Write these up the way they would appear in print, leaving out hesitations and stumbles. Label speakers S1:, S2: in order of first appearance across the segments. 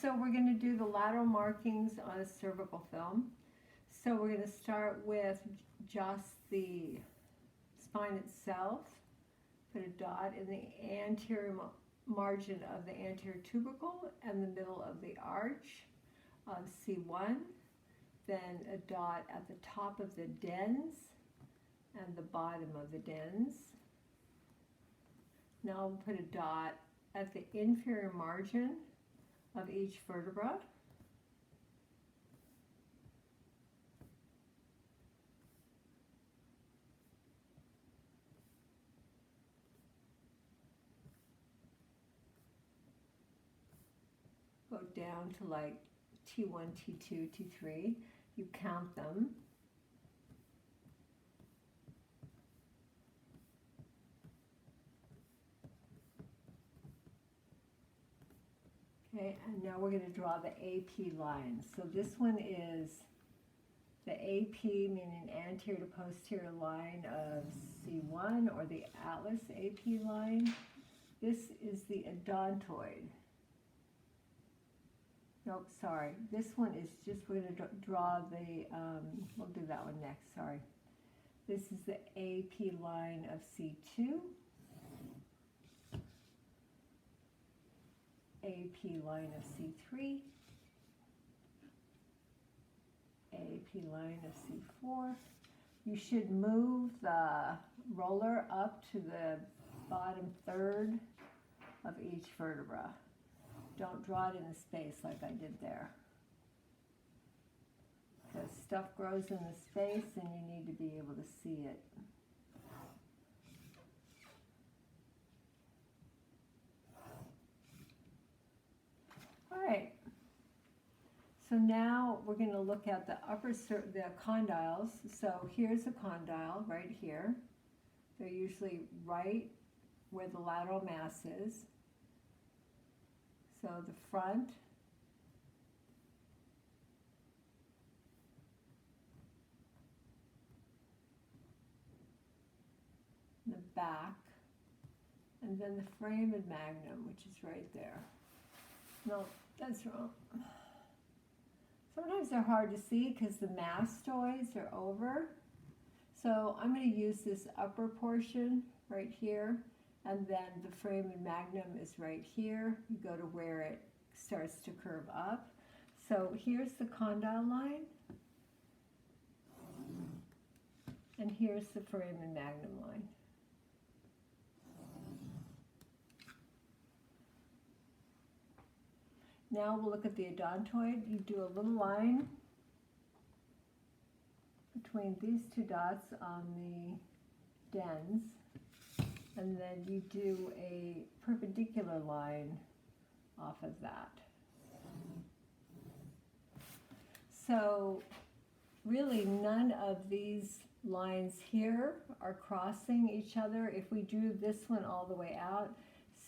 S1: So we're going to do the lateral markings on a cervical film. So we're going to start with just the spine itself. Put a dot in the anterior margin of the anterior tubercle and the middle of the arch of C1. Then a dot at the top of the dens and the bottom of the dens. Now we'll put a dot at the inferior margin of each vertebra. Go down to like T1, T2, T3. You count them. Okay, and now we're going to draw the AP line. So this one is the AP, meaning anterior to posterior line of C1, or the atlas AP line. This is the odontoid. Nope, sorry. This one is just, we're going to draw the, we'll do that one next, sorry. This is the AP line of C2. AP line of C3. AP line of C4. You should move the roller up to the bottom third of each vertebra. Don't draw it in the space like I did there, because stuff grows in the space and you need to be able to see it. All right, so now we're going to look at the the condyles. So here's a condyle right here. They're usually right where the lateral mass is. So the front, the back, and then the foramen magnum, which is right there. No, that's wrong. Sometimes they're hard to see because the mastoids are over. So I'm going to use this upper portion right here. And then the foramen magnum is right here. You go to where it starts to curve up. So here's the condyle line. And here's the foramen magnum line. Now we'll look at the odontoid. You do a little line between these two dots on the dens. And then you do a perpendicular line off of that. So really none of these lines here are crossing each other. If we drew this one all the way out,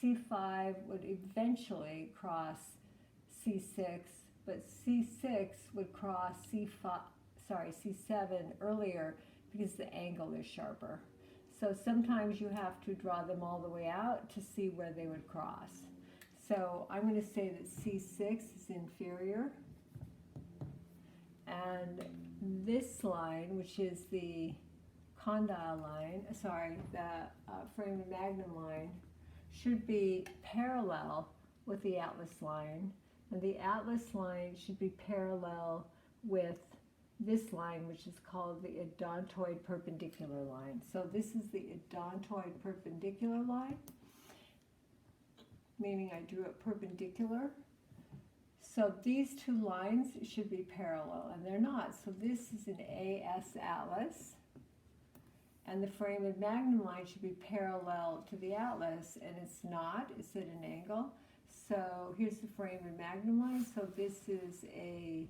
S1: C5 would eventually cross C6, but C6 would cross C7 earlier because the angle is sharper. So sometimes you have to draw them all the way out to see where they would cross. So I'm going to say that C6 is inferior. And this line, which is the condyle line, the foramen magnum line, should be parallel with the atlas line. And the atlas line should be parallel with this line, which is called the odontoid perpendicular line. So this is the odontoid perpendicular line, meaning I drew it perpendicular. So these two lines should be parallel, and they're not. So this is an AS atlas, and the foramen magnum line should be parallel to the atlas, and it's not. It's at an angle. So here's the foramen magnum line. So this is a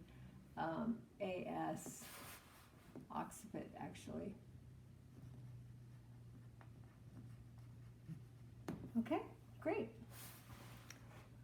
S1: AS occiput, actually. Okay, great.